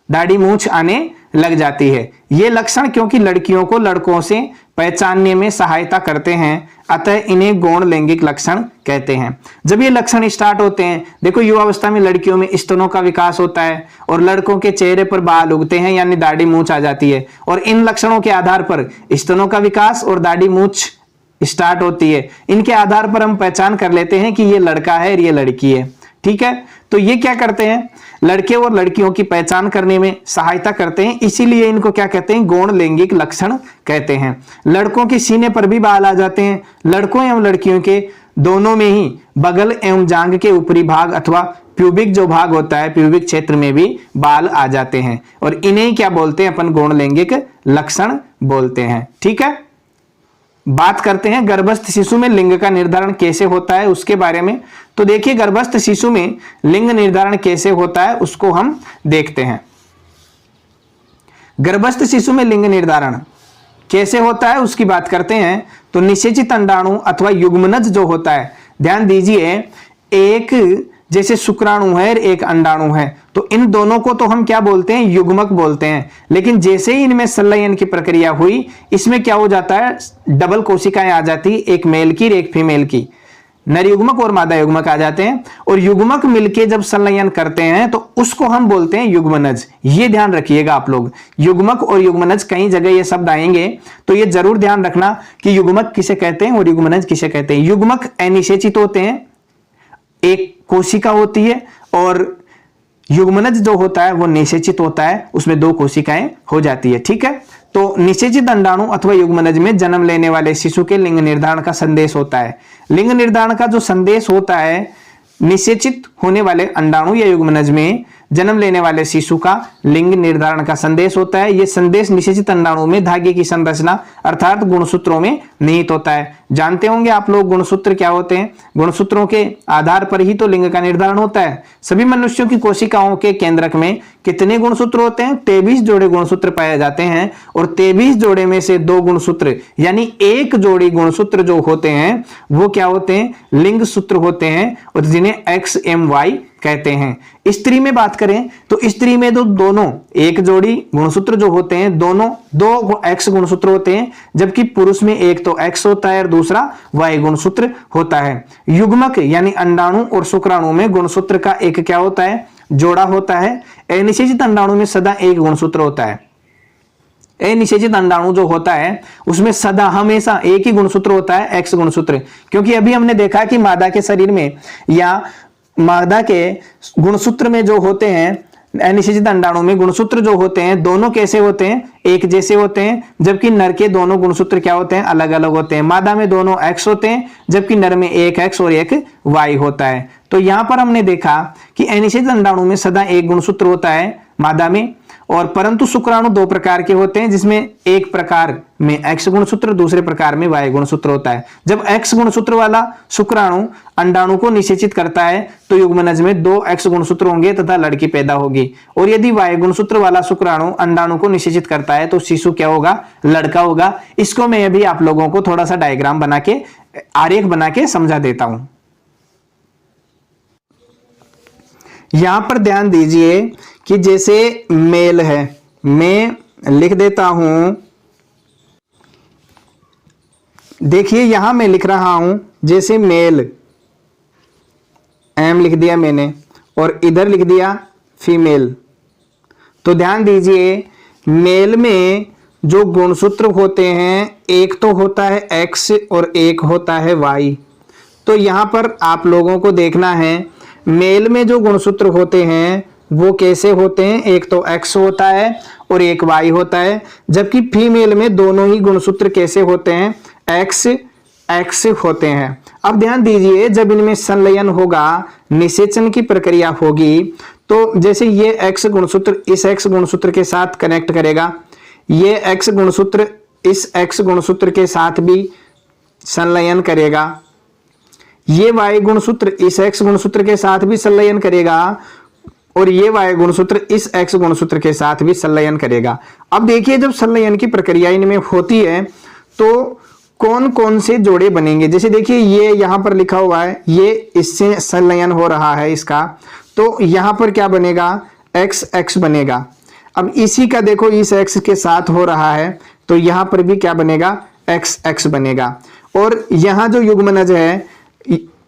दाढ़ी मूंछ आने लग जाती है। ये लक्षण क्योंकि लड़कियों को लड़कों से पहचानने में सहायता करते हैं, अतः इन्हें गौण लैंगिक लक्षण कहते हैं। जब ये लक्षण स्टार्ट होते हैं, देखो युवावस्था में लड़कियों में स्तनों का विकास होता है और लड़कों के चेहरे पर बाल उगते हैं यानी दाढ़ी मूंछ आ जाती है। और इन लक्षणों के आधार पर स्तनों का विकास और दाढ़ी मूंछ स्टार्ट होती है। इनके आधार पर हम पहचान कर लेते हैं कि ये लड़का है और ये लड़की है। ठीक है, तो ये क्या करते हैं, लड़के और लड़कियों की पहचान करने में सहायता करते हैं, इसीलिए इनको क्या कहते हैं, गौण लैंगिक लक्षण कहते हैं। लड़कों के सीने पर भी बाल आ जाते हैं। लड़कों एवं लड़कियों के दोनों में ही बगल एवं जांघ के ऊपरी भाग अथवा प्यूबिक जो भाग होता है, प्यूबिक क्षेत्र में भी बाल आ जाते हैं और इन्हें क्या बोलते हैं, अपन गौण लैंगिक लक्षण बोलते हैं। ठीक है, बात करते हैं गर्भस्थ शिशु में लिंग का निर्धारण कैसे होता है उसके बारे में। तो देखिए गर्भस्थ शिशु में लिंग निर्धारण कैसे होता है उसको हम देखते हैं। गर्भस्थ शिशु में लिंग निर्धारण कैसे होता है उसकी बात करते हैं। तो निषेचित अंडाणु अथवा युग्मनज जो होता है, ध्यान दीजिए, एक जैसे शुक्राणु है और एक अंडाणु है, तो इन दोनों को तो हम क्या बोलते हैं, युग्मक बोलते हैं। लेकिन जैसे ही इनमें संलयन की प्रक्रिया हुई, इसमें क्या हो जाता है, डबल कोशिकाएं आ जाती, एक मेल की और एक फीमेल की, नर युग्मक और मादा युग्मक आ जाते हैं, और युग्मक मिलके जब संलयन करते हैं तो उसको हम बोलते हैं युग्मनज। ये ध्यान रखिएगा आप लोग, युग्मक और युग्मनज कई जगह ये शब्द आएंगे, तो ये जरूर ध्यान रखना कि युग्मक किसे कहते हैं और युग्मनज किसे कहते हैं। युग्मक अनिषेचित होते हैं, एक कोशिका होती है, और युग्मनज जो होता है वो निषेचित होता है, उसमें दो कोशिकाएं हो जाती है। ठीक है, तो निषेचित अंडाणु अथवा युग्मनज में जन्म लेने वाले शिशु के लिंग निर्धारण का संदेश होता है। लिंग निर्धारण का जो संदेश होता है, निषेचित होने वाले अंडाणु या युग्मनज में जन्म लेने वाले शिशु का लिंग निर्धारण का संदेश होता है। यह संदेश निषेचित अंडाणु में धागे की संरचना अर्थात गुणसूत्रों में निहित होता है। जानते होंगे आप लोग गुणसूत्र क्या होते हैं, गुणसूत्रों के आधार पर ही तो लिंग का निर्धारण होता है। सभी मनुष्यों की कोशिकाओं के केंद्रक में कितने गुणसूत्र होते हैं, 23 जोड़े गुणसूत्र पाए जाते हैं, और 23 जोड़े में से 2 गुणसूत्र यानी एक जोड़ी गुणसूत्र जो होते हैं वो क्या होते हैं, लिंग सूत्र होते हैं, और जिन्हें XMY कहते हैं। स्त्री में बात करें तो स्त्री में तो दोनों एक जोड़ी गुणसूत्र जो होते हैं, दोनों 2 X गुणसूत्र होते हैं, जबकि पुरुष में एक तो X होता है और दूसरा Y गुणसूत्र होता है। युग्मक यानी अंडाणु और शुक्राणु में गुणसूत्र का एक क्या होता है, जोड़ा होता है। अनिषेचित अंडाणु में सदा एक गुणसूत्र होता है। अनिषेचित अंडाणु जो होता है उसमें सदा हमेशा एक ही गुणसूत्र होता है, X गुणसूत्र, क्योंकि अभी हमने देखा कि मादा के शरीर में या मादा के गुणसूत्र में जो होते हैं, अनिषेचित अंडाणु में गुणसूत्र जो होते हैं दोनों कैसे होते हैं, एक जैसे होते हैं, जबकि नर के दोनों गुणसूत्र क्या होते हैं, अलग अलग होते हैं। मादा में दोनों X होते हैं, जबकि नर में एक X और एक Y होता है। तो यहां पर हमने देखा कि अनिषेचित अंडाणु में सदा एक गुणसूत्र होता है मादा में, और परंतु शुक्राणु 2 प्रकार के होते हैं, जिसमें एक प्रकार में X गुणसूत्र, दूसरे प्रकार में Y गुणसूत्र होता है। जब X गुणसूत्र वाला शुक्राणु अंडाणु को निषेचित करता है तो युग्मनज में 2 X गुणसूत्र होंगे तथा लड़की पैदा होगी, और यदि Y गुणसूत्र वाला शुक्राणु अंडाणु को निषेचित करता है तो शिशु क्या होगा, लड़का होगा। इसको मैं अभी आप लोगों को थोड़ा सा डायग्राम बना के, आरेख बना के समझा देता हूं। यहां पर ध्यान दीजिए कि जैसे मेल है, मैं लिख देता हूं, देखिए यहां मैं लिख रहा हूं जैसे मेल, M लिख दिया मैंने, और इधर लिख दिया फीमेल। तो ध्यान दीजिए, मेल में जो गुणसूत्र होते हैं एक तो होता है X और एक होता है Y। तो यहां पर आप लोगों को देखना है, मेल में जो गुणसूत्र होते हैं वो कैसे होते हैं, एक तो X होता है और एक Y होता है, जबकि फीमेल में दोनों ही गुणसूत्र कैसे होते हैं, X होते हैं। अब ध्यान दीजिए, जब इनमें संलयन होगा, निषेचन की प्रक्रिया होगी, तो जैसे ये X गुणसूत्र इस X गुणसूत्र के साथ कनेक्ट करेगा, ये X गुणसूत्र इस X गुणसूत्र के साथ भी संलयन करेगा, ये Y गुणसूत्र इस X गुणसूत्र के साथ भी संलयन करेगा, और ये Y गुणसूत्र इस X गुणसूत्र के साथ भी संलयन करेगा। अब देखिए, जब संलयन की प्रक्रिया इनमें होती है तो कौन कौन से जोड़े बनेंगे। जैसे देखिए, ये यहां पर लिखा हुआ है, ये इससे संलयन हो रहा है इसका, तो यहां पर क्या बनेगा, XX बनेगा। अब इसी का देखो, इस X के साथ हो रहा है, तो यहां पर भी क्या बनेगा, XX बनेगा। और यहां जो युग्मनज है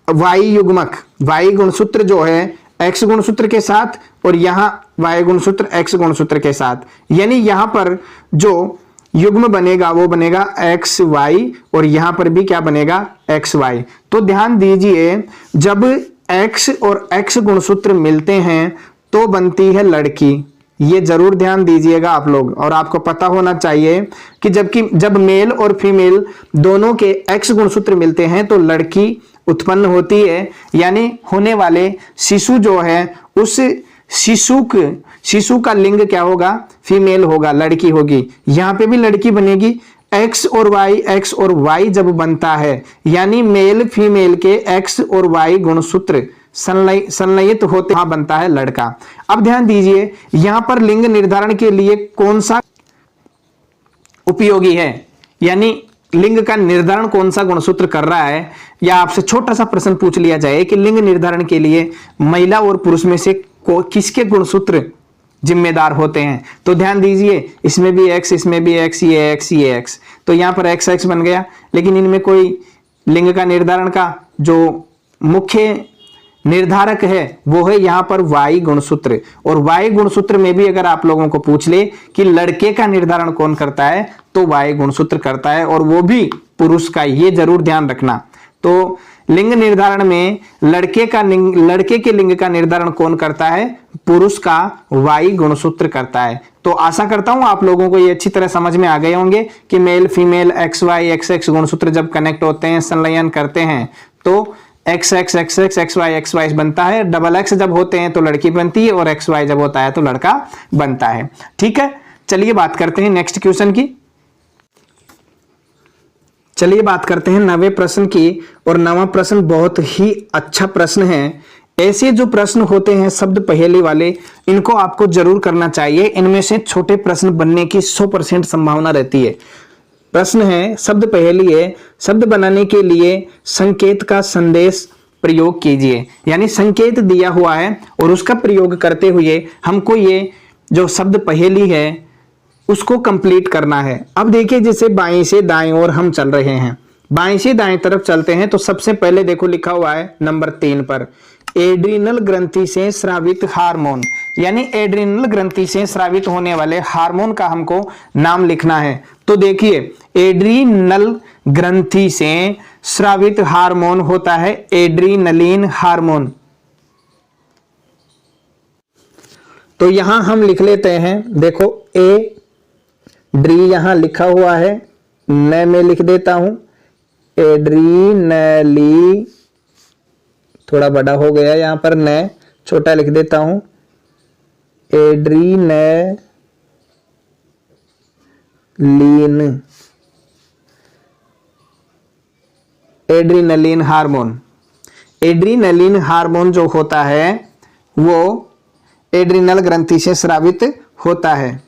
Y युग्मक, Y गुणसूत्र जो है X गुणसूत्र के साथ, और यहां Y गुणसूत्र X गुणसूत्र के साथ, यानी यहां पर जो युग्म बनेगा वो बनेगा XY, और यहां पर भी क्या बनेगा, XY। तो ध्यान दीजिए, जब X और X गुणसूत्र मिलते हैं तो बनती है लड़की। ये जरूर ध्यान दीजिएगा आप लोग, और आपको पता होना चाहिए कि जब मेल और फीमेल दोनों के X गुणसूत्र मिलते हैं तो लड़की उत्पन्न होती है, यानी होने वाले शिशु जो है उस शिशु का लिंग क्या होगा, फीमेल होगा, लड़की होगी। यहां पे भी लड़की बनेगी। X और Y जब बनता है, यानी मेल फीमेल के X और Y गुणसूत्र संलयित होते वहां बनता है लड़का। अब ध्यान दीजिए, यहां पर लिंग निर्धारण के लिए कौन सा उपयोगी है, यानी लिंग का निर्धारण कौन सा गुणसूत्र कर रहा है, या आपसे छोटा सा प्रश्न पूछ लिया जाए कि लिंग निर्धारण के लिए महिला और पुरुष में से किसके गुणसूत्र जिम्मेदार होते हैं, तो ध्यान दीजिए इसमें भी x, इसमें भी x, ये x, ये x, तो यहां पर x x बन गया। लेकिन इनमें कोई लिंग का निर्धारण का जो मुख्य निर्धारक है वो है यहां पर y गुणसूत्र। और y गुणसूत्र में भी अगर आप लोगों को पूछ ले कि लड़के का निर्धारण कौन करता है, तो y गुणसूत्र करता है, और वो भी पुरुष का, ये जरूर ध्यान रखना। तो लिंग निर्धारण में लड़के के लिंग का निर्धारण कौन करता है, पुरुष का y गुणसूत्र करता है। तो आशा करता हूं आप लोगों को ये अच्छी तरह समझ में आ गए होंगे कि मेल फीमेल XY XX गुणसूत्र जब कनेक्ट होते हैं, संलयन करते हैं, तो XX XX XY XY बनता है। डबल X जब होते हैं तो लड़की बनती है, और XY जब होता है तो लड़का बनता है। ठीक है, चलिए बात करते हैं नेक्स्ट क्वेश्चन की। चलिए बात करते हैं 9वें प्रश्न की। और 9वां प्रश्न बहुत ही अच्छा प्रश्न है। ऐसे जो प्रश्न होते हैं शब्द पहेली वाले, इनको आपको जरूर करना चाहिए। इनमें से छोटे प्रश्न बनने की 100% संभावना रहती है। प्रश्न है, शब्द पहेली है, शब्द बनाने के लिए संकेत का संदेश प्रयोग कीजिए। यानी संकेत दिया हुआ है और उसका प्रयोग करते हुए हमको ये जो शब्द पहेली है उसको कंप्लीट करना है। अब देखिए, जैसे बाएं से दाएं ओर हम चल रहे हैं, बाएं से दाएं तरफ चलते हैं, तो सबसे पहले देखो लिखा हुआ है नंबर 3 पर, एड्रीनल ग्रंथि से स्रावित हार्मोन। यानी एड्रीनल ग्रंथि से स्रावित होने वाले हार्मोन का हमको नाम लिखना है। तो देखिए, एड्रीनल ग्रंथि से स्रावित हार्मोन होता है एड्रीनलिन हार्मोन। तो यहां हम लिख लेते हैं, देखो ड्री यहां लिखा हुआ है, न में लिख देता हूं एड्रीनली, थोड़ा बड़ा हो गया यहां पर, न छोटा लिख देता हूं एड्रीनलीन, एड्रीनलिन हार्मोन। एड्रीनलिन हार्मोन जो होता है वो एड्रीनल ग्रंथि से स्रावित होता है।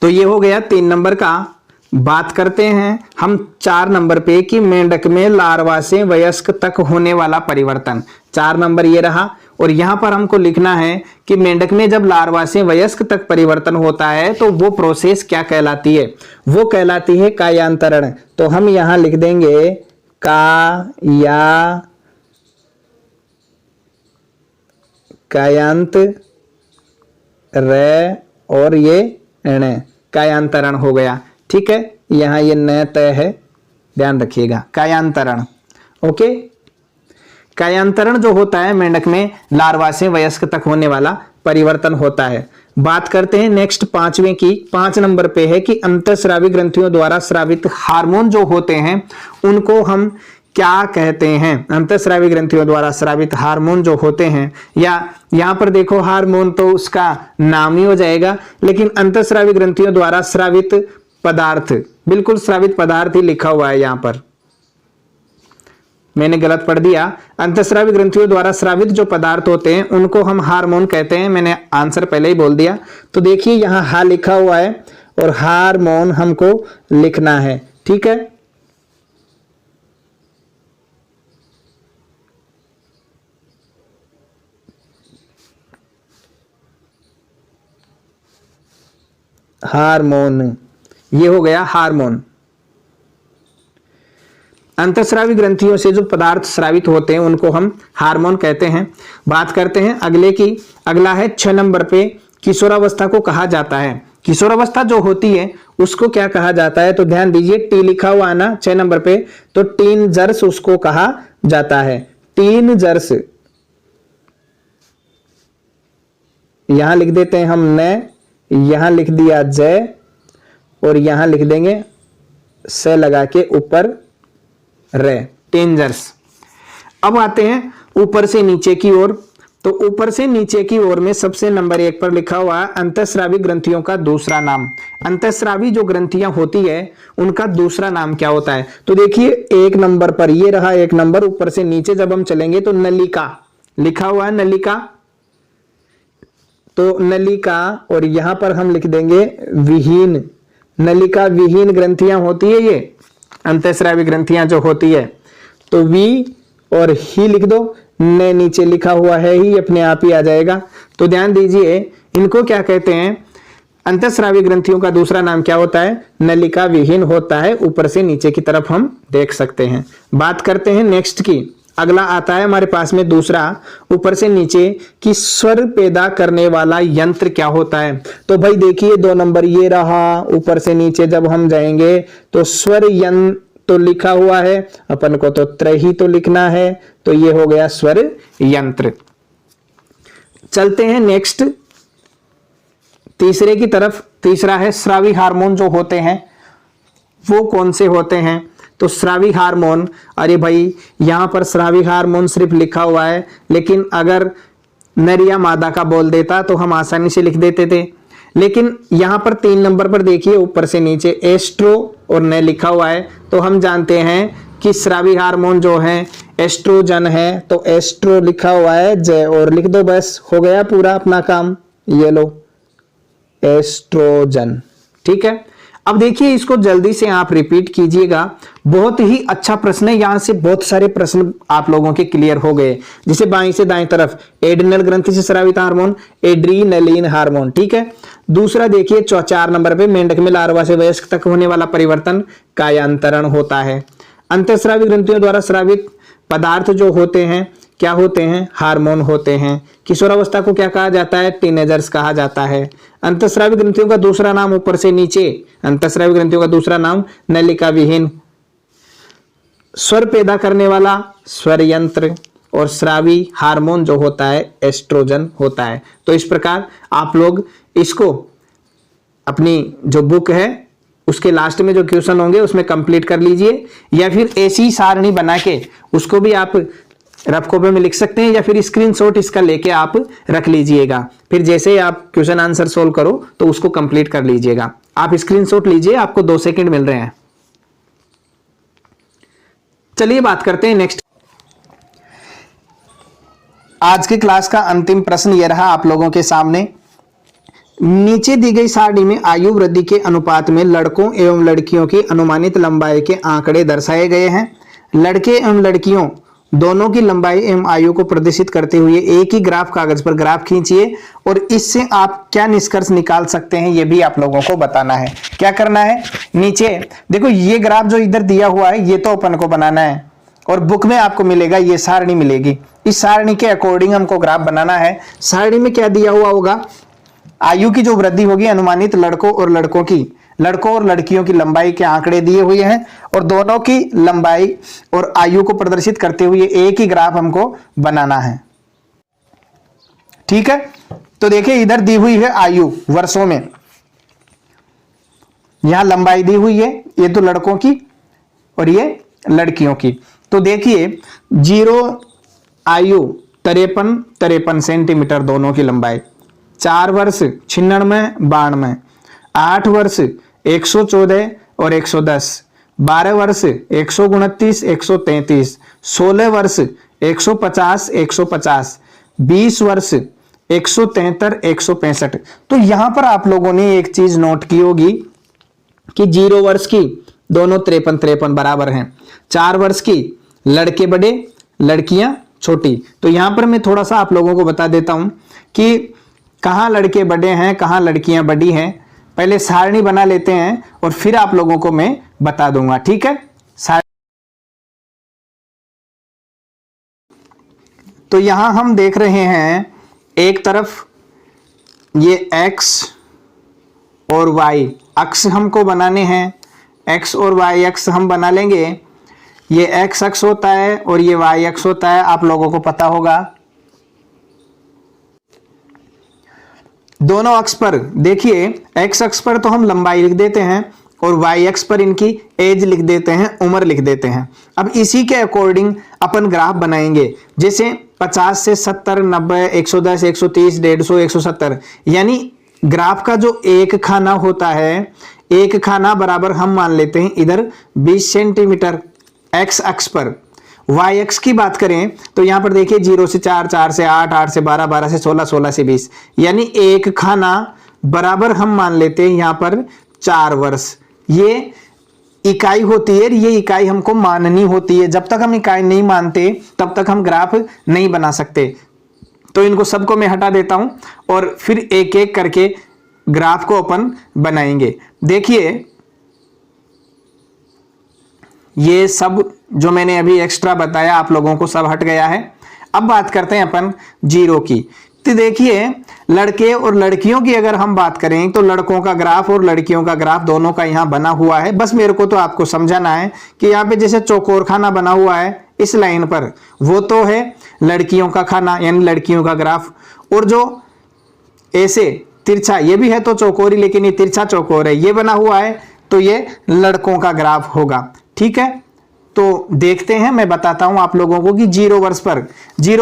तो ये हो गया 3 नंबर का। बात करते हैं हम 4 नंबर पे कि मेंढक में लार्वा से वयस्क तक होने वाला परिवर्तन। 4 नंबर ये रहा। और यहां पर हमको लिखना है कि मेंढक में जब लार्वा से वयस्क तक परिवर्तन होता है तो वो प्रोसेस क्या कहलाती है, वो कहलाती है कायांतरण। तो हम यहां लिख देंगे कायांत रे और ये ण, कायांतरण हो गया। ठीक है, यहां ये न तय है, ध्यान रखिएगा, कायांतरण। ओके, कायांतरण जो होता है मेंढक में लार्वा से वयस्क तक होने वाला परिवर्तन होता है। बात करते हैं नेक्स्ट 5वें की। 5 नंबर पे है कि अंतःस्रावी ग्रंथियों द्वारा स्रावित हार्मोन जो होते हैं उनको हम क्या कहते हैं। अंतःस्रावी ग्रंथियों द्वारा स्रावित हार्मोन जो होते हैं, या यहां पर देखो हार्मोन तो उसका नाम ही हो जाएगा, लेकिन अंतःस्रावी ग्रंथियों द्वारा स्रावित पदार्थ, बिल्कुल स्रावित पदार्थ ही लिखा हुआ है यहां पर, मैंने गलत पढ़ दिया। अंतःस्रावी ग्रंथियों द्वारा स्रावित जो पदार्थ होते हैं उनको हम हार्मोन कहते हैं, मैंने आंसर पहले ही बोल दिया। तो देखिए यहां हा लिखा हुआ है और हार्मोन हमको लिखना है। ठीक है, हार्मोन, ये हो गया हार्मोन। अंतःस्रावी ग्रंथियों से जो पदार्थ स्रावित होते हैं उनको हम हार्मोन कहते हैं। बात करते हैं अगले की। अगला है 6 नंबर पे, किशोरावस्था को कहा जाता है। किशोरावस्था जो होती है उसको क्या कहा जाता है, तो ध्यान दीजिए, टी लिखा हुआ है ना 6 नंबर पे, तो टीनजर्स उसको कहा जाता है। टीनजर्स, यहां लिख देते हैं हम न, यहां लिख दिया जय, और यहां लिख देंगे से लगा के ऊपर रे, टेंजर्स। अब आते हैं ऊपर से नीचे की ओर। तो ऊपर से नीचे की ओर में सबसे नंबर 1 पर लिखा हुआ है अंतःस्रावी ग्रंथियों का दूसरा नाम। अंतःस्रावी जो ग्रंथियां होती है उनका दूसरा नाम क्या होता है, तो देखिए 1 नंबर पर ये रहा 1 नंबर, ऊपर से नीचे जब हम चलेंगे तो नलिका लिखा हुआ है, नलिका, तो नलिका, और यहां पर हम लिख देंगे विहीन, नलिका विहीन ग्रंथियां होती है, ये अंतःस्रावी ग्रंथियां जो होती है, तो वी और ही लिख दो, ने नीचे लिखा हुआ है ही, अपने आप ही आ जाएगा। तो ध्यान दीजिए, इनको क्या कहते हैं, अंतःस्रावी ग्रंथियों का दूसरा नाम क्या होता है, नलिका विहीन होता है। ऊपर से नीचे की तरफ हम देख सकते हैं। बात करते हैं नेक्स्ट की। अगला आता है हमारे पास में दूसरा, ऊपर से नीचे कि स्वर पैदा करने वाला यंत्र क्या होता है। तो भाई देखिए 2 नंबर ये रहा, ऊपर से नीचे जब हम जाएंगे तो स्वर यंत्र तो लिखा हुआ है, अपन को तो त्रही तो लिखना है, तो ये हो गया स्वर यंत्र। चलते हैं नेक्स्ट तीसरे की तरफ। तीसरा है स्रावी हार्मोन जो होते हैं वो कौन से होते हैं। तो स्रावी हार्मोन, अरे भाई यहां पर स्रावी हार्मोन सिर्फ लिखा हुआ है, लेकिन अगर नर या मादा का बोल देता तो हम आसानी से लिख देते थे। लेकिन यहां पर 3 नंबर पर देखिए, ऊपर से नीचे एस्ट्रो और ने लिखा हुआ है, तो हम जानते हैं कि स्रावी हार्मोन जो है एस्ट्रोजन है, तो एस्ट्रो लिखा हुआ है जय और लिख दो, बस हो गया पूरा अपना काम। ये लो एस्ट्रोजन, ठीक है। अब देखिए इसको जल्दी से आप रिपीट कीजिएगा, बहुत ही अच्छा प्रश्न है। यहां से बहुत सारे प्रश्न आप लोगों के क्लियर हो गए। जैसे बाईं से दाएं तरफ एड्रिनल ग्रंथि से स्रावित हार्मोन, एड्रीनलिन हार्मोन, ठीक है। दूसरा देखिए 4 नंबर पे मेंढक में लार्वा से वयस्क तक होने वाला परिवर्तन कायांतरण होता है। अंतःस्रावी ग्रंथियों द्वारा स्रावित पदार्थ जो होते हैं क्या होते हैं, हार्मोन होते हैं। किशोरावस्था को क्या कहा जाता है, टीनेजर्स कहा जाता है। अंतःस्रावी ग्रंथियों का दूसरा नाम, ऊपर से नीचे अंतःस्रावी ग्रंथियों का दूसरा नाम नलिका विहीन। स्वर पैदा करने वाला स्वर यंत्र, और स्रावी हार्मोन जो होता है एस्ट्रोजन होता है। तो इस प्रकार आप लोग इसको अपनी जो बुक है उसके लास्ट में जो क्वेश्चन होंगे उसमें कंप्लीट कर लीजिए, या फिर ऐसी सारणी बना के उसको भी आप रफ कॉपी में लिख सकते हैं, या फिर स्क्रीनशॉट इसका लेके आप रख लीजिएगा। फिर जैसे आप क्वेश्चन आंसर सोल्व करो तो उसको कंप्लीट कर लीजिएगा। आप स्क्रीनशॉट लीजिए, आपको 2 सेकंड मिल रहे हैं। चलिए बात करते हैं नेक्स्ट। आज के क्लास का अंतिम प्रश्न यह रहा आप लोगों के सामने। नीचे दी गई सारणी में आयु वृद्धि के अनुपात में लड़कों एवं लड़कियों की अनुमानित लंबाई के आंकड़े दर्शाए गए हैं। लड़के एवं लड़कियों दोनों की लंबाई एवं आयु को प्रदर्शित करते हुए एक ही ग्राफ कागज पर ग्राफ खींचिए, और इससे आप क्या निष्कर्ष निकाल सकते हैं ये भी आप लोगों को बताना है। क्या करना है, नीचे देखो ये ग्राफ जो इधर दिया हुआ है ये तो अपन को बनाना है, और बुक में आपको मिलेगा ये सारणी मिलेगी। इस सारणी के अकॉर्डिंग हमको ग्राफ बनाना है। सारणी में क्या दिया हुआ होगा, आयु की जो वृद्धि होगी अनुमानित लड़कों और लड़कियों की लंबाई के आंकड़े दिए हुए हैं, और दोनों की लंबाई और आयु को प्रदर्शित करते हुए एक ही ग्राफ हमको बनाना है, ठीक है। तो देखिए इधर दी हुई है आयु वर्षों में, यहां लंबाई दी हुई है, ये तो लड़कों की और ये लड़कियों की। तो देखिए 0 आयु 53 सेंटीमीटर दोनों की लंबाई, 4 वर्ष 96 92, 8 वर्ष 114 और 110, 12 वर्ष 129 133, 16 वर्ष 150 150, 20 वर्ष 173 165। तो यहां पर आप लोगों ने एक चीज नोट की होगी कि 0 वर्ष की दोनों 53 बराबर हैं, 4 वर्ष की लड़के बड़े लड़कियां छोटी। तो यहां पर मैं थोड़ा सा आप लोगों को बता देता हूं कि कहां लड़के बड़े हैं कहां लड़कियां बड़ी हैं। पहले सारणी बना लेते हैं और फिर आप लोगों को मैं बता दूंगा, ठीक है। तो यहां हम देख रहे हैं एक तरफ ये x और y अक्ष हमको बनाने हैं, x और y अक्ष हम बना लेंगे। ये x अक्ष होता है और ये y अक्ष होता है, आप लोगों को पता होगा। दोनों अक्ष पर देखिए, x अक्ष पर तो हम लंबाई लिख देते हैं और y अक्ष पर इनकी एज लिख देते हैं, उम्र लिख देते हैं। अब इसी के अकॉर्डिंग अपन ग्राफ बनाएंगे, जैसे 50 से 70 90 110 130 150 170, यानी ग्राफ का जो एक खाना होता है, एक खाना बराबर हम मान लेते हैं इधर 20 सेंटीमीटर x अक्ष पर। y अक्ष की बात करें तो यहां पर देखिए 0 से 4 4 से 8 8 से 12 12 से 16 16 से 20, यानी एक खाना बराबर हम मान लेते हैं यहां पर 4 वर्ष। ये इकाई होती है, ये इकाई हमको माननी होती है। जब तक हम इकाई नहीं मानते तब तक हम ग्राफ नहीं बना सकते। तो इनको सबको मैं हटा देता हूं और फिर एक एक करके ग्राफ को अपन बनाएंगे। देखिए ये सब जो मैंने अभी एक्स्ट्रा बताया आप लोगों को सब हट गया है। अब बात करते हैं अपन जीरो की। तो देखिए लड़के और लड़कियों की अगर हम बात करें तो लड़कों का ग्राफ और लड़कियों का ग्राफ दोनों का यहां बना हुआ है। बस मेरे को तो आपको समझाना है कि यहाँ पे जैसे चौकोर खाना बना हुआ है इस लाइन पर, वो तो है लड़कियों का खाना यानी लड़कियों का ग्राफ, और जो ऐसे तिरछा ये भी है तो चौकोरी, लेकिन ये तिरछा चौकोर है, ये बना हुआ है तो ये लड़कों का ग्राफ होगा। ठीक है, तो देखते हैं, मैं बताता हूं आप लोगों को कि 0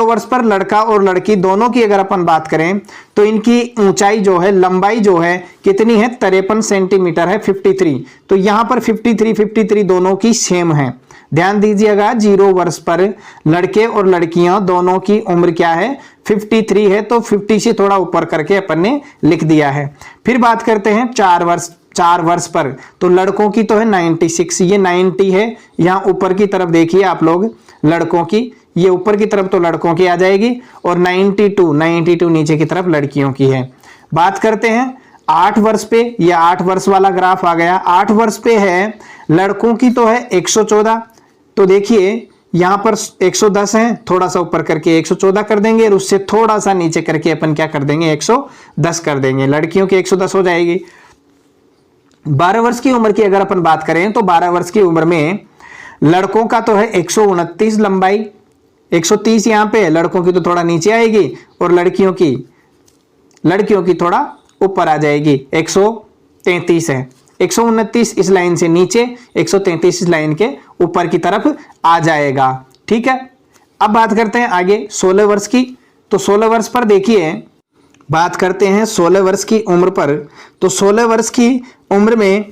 वर्ष पर लड़का और लड़की दोनों की अगर अपन बात करें तो इनकी ऊंचाई जो है, लंबाई जो है कितनी है, 53 सेंटीमीटर है, 53। तो यहां पर 53 दोनों की सेम है। ध्यान दीजिएगा 0 वर्ष पर लड़के और लड़कियां दोनों की उम्र क्या है, 53 है। तो 50 से थोड़ा ऊपर करके अपन ने लिख दिया है। फिर बात करते हैं 4 वर्ष पर, तो लड़कों की तो है 96, ये 90 है। यहां ऊपर की तरफ देखिए आप लोग लड़कों की, ये ऊपर की तरफ तो लड़कों की आ जाएगी, और 92 नीचे की तरफ लड़कियों की है। बात करते हैं 8 वर्ष पे, ये 8 वर्ष वाला ग्राफ आ गया। 8 वर्ष पे है लड़कों की तो है 114, तो देखिए यहां पर 110 है, थोड़ा सा ऊपर करके 114 कर देंगे और उससे थोड़ा सा नीचे करके अपन क्या कर देंगे, 110 कर देंगे। लड़कियों की 110 हो जाएगी। 12 वर्ष की उम्र की अगर अपन बात करें तो 12 वर्ष की उम्र में लड़कों का तो है 129 लंबाई, 130 यहां पे, लड़कों की तो थोड़ा नीचे आएगी और लड़कियों की थोड़ा ऊपर आ जाएगी, 133 है। 129 इस लाइन से नीचे, 133 इस लाइन के ऊपर की तरफ आ जाएगा। ठीक है, अब बात करते हैं आगे 16 वर्ष की। तो 16 वर्ष पर देखिए, बात करते हैं 16 वर्ष की उम्र पर, तो 16 वर्ष की उम्र में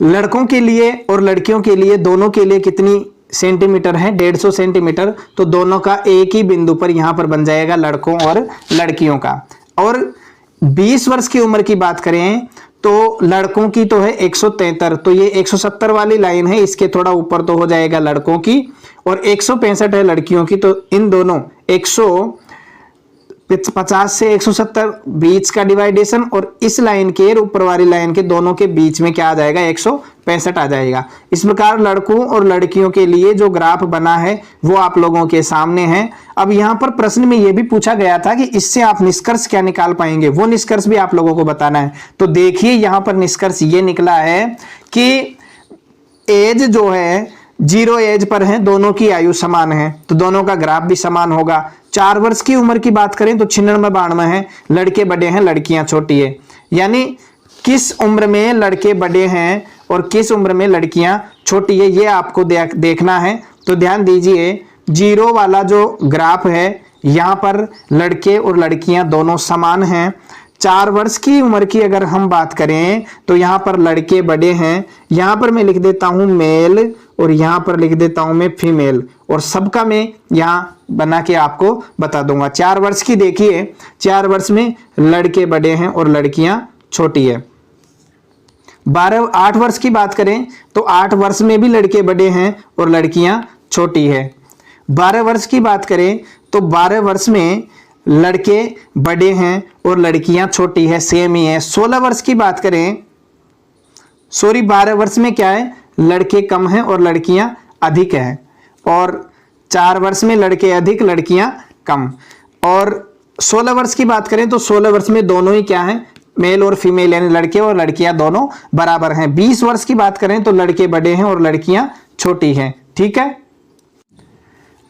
लड़कों के लिए और लड़कियों के लिए दोनों के लिए कितनी सेंटीमीटर है, 150 सेंटीमीटर। तो दोनों का एक ही बिंदु पर यहां पर बन जाएगा लड़कों और लड़कियों का। और 20 वर्ष की उम्र की बात करें तो लड़कों की तो है 173, तो ये 170 वाली लाइन है, इसके थोड़ा ऊपर तो हो जाएगा लड़कों की, और 165 है लड़कियों की। तो इन दोनों 150 से 170 बीच का डिवाइडेशन, और इस लाइन के ऊपर वाली लाइन के दोनों के बीच में क्या आ जाएगा, 165 आ जाएगा। इस प्रकार लड़कों और लड़कियों के लिए जो ग्राफ बना है वो आप लोगों के सामने है। अब यहाँ पर प्रश्न में यह भी पूछा गया था कि इससे आप निष्कर्ष क्या निकाल पाएंगे, वो निष्कर्ष भी आप लोगों को बताना है। तो देखिए यहाँ पर निष्कर्ष ये निकला है कि एज जो है 0 एज पर है, दोनों की आयु समान है, तो दोनों का ग्राफ भी समान होगा। 4 वर्ष की उम्र की बात करें तो 96-92 है, लड़के बड़े हैं लड़कियां छोटी है। यानी किस उम्र में लड़के बड़े हैं और किस उम्र में लड़कियां छोटी है, ये आपको देखना है। तो ध्यान दीजिए 0 वाला जो ग्राफ है यहाँ पर लड़के और लड़कियां दोनों समान हैं। 4 वर्ष की उम्र की अगर हम बात करें तो यहाँ पर लड़के बड़े हैं, यहाँ पर मैं लिख देता हूं मेल और यहाँ पर लिख देता हूं मैं फीमेल, और सबका मैं यहाँ बना के आपको बता दूंगा। 4 वर्ष की देखिए, 4 वर्ष में लड़के बड़े हैं और लड़कियां छोटी है। 8 वर्ष की बात करें तो 8 वर्ष में भी लड़के बड़े हैं और लड़कियां छोटी है। 12 वर्ष की बात करें तो 12 वर्ष में लड़के बड़े हैं और लड़कियां छोटी है, सेम ही है। 16 वर्ष की बात करें, 12 वर्ष में क्या है, लड़के कम हैं और लड़कियां अधिक हैं, और 4 वर्ष में लड़के अधिक लड़कियां कम। और 16 वर्ष की बात करें तो 16 वर्ष में दोनों ही क्या हैं, मेल और फीमेल, यानी लड़के और लड़कियां दोनों बराबर हैं। 20 वर्ष की बात करें तो लड़के बड़े हैं और लड़कियां छोटी हैं। ठीक है,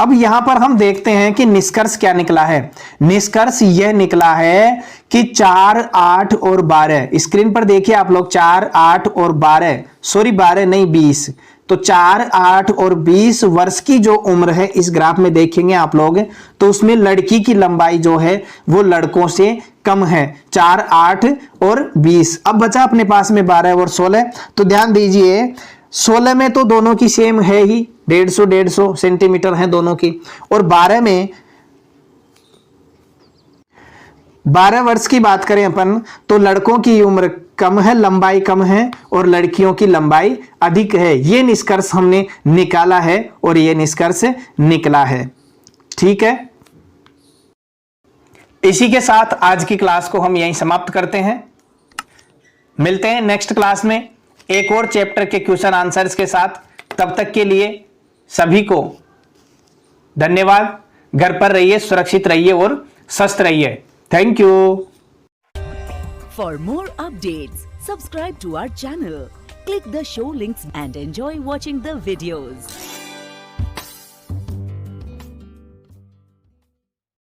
अब यहां पर हम देखते हैं कि निष्कर्ष क्या निकला है। निष्कर्ष यह निकला है कि 4, 8 और 12, स्क्रीन पर देखिए आप लोग, 4, 8 और 12, 12 नहीं 20, तो 4, 8 और 20 वर्ष की जो उम्र है इस ग्राफ में देखेंगे आप लोग, तो उसमें लड़की की लंबाई जो है वो लड़कों से कम है, 4, 8 और 20। अब बचा अपने पास में 12 और 16, तो ध्यान दीजिए 16 में तो दोनों की सेम है ही, 150 सेंटीमीटर है दोनों की, और 12 में 12 वर्ष की बात करें अपन तो लड़कों की उम्र कम है, लंबाई कम है और लड़कियों की लंबाई अधिक है। ये निष्कर्ष हमने निकाला है और ये निष्कर्ष निकला है। ठीक है, इसी के साथ आज की क्लास को हम यहीं समाप्त करते हैं। मिलते हैं नेक्स्ट क्लास में एक और चैप्टर के क्वेश्चन आंसर्स के साथ। तब तक के लिए सभी को धन्यवाद। घर पर रहिए, सुरक्षित रहिए और स्वस्थ रहिए। Thank you. For more updates, subscribe to our channel, click the show links and enjoy watching the videos.